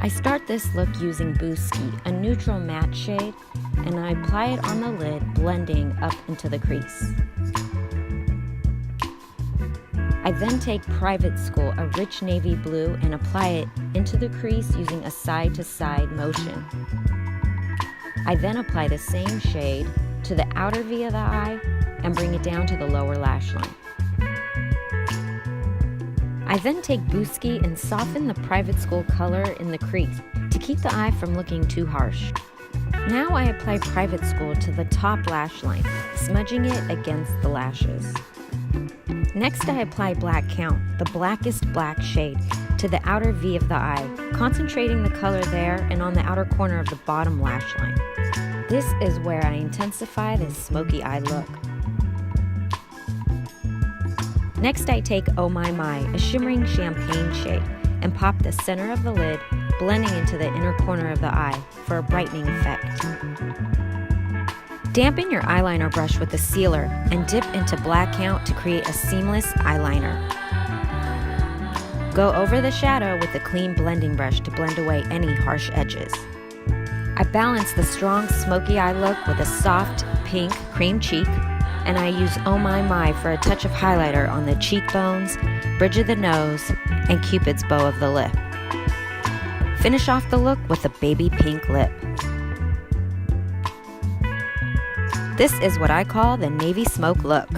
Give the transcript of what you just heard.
I start this look using Booski, a neutral matte shade, and I apply it on the lid, blending up into the crease. I then take Private School, a rich navy blue, and apply it into the crease using a side-to-side motion. I then apply the same shade to the outer V of the eye and bring it down to the lower lash line. I then take Booski and soften the Private School color in the crease to keep the eye from looking too harsh. Now I apply Private School to the top lash line, smudging it against the lashes. Next, I apply Black Count, the blackest black shade, to the outer V of the eye, concentrating the color there and on the outer corner of the bottom lash line. This is where I intensify this smoky eye look. Next, I take Oh My My, a shimmering champagne shade, and pop the center of the lid, blending into the inner corner of the eye for a brightening effect. Dampen your eyeliner brush with a sealer and dip into Black Count to create a seamless eyeliner. Go over the shadow with a clean blending brush to blend away any harsh edges. I balance the strong smoky eye look with a soft pink cream cheek, and I use Oh My My for a touch of highlighter on the cheekbones, bridge of the nose, and Cupid's bow of the lip. Finish off the look with a baby pink lip. This is what I call the navy smoke look.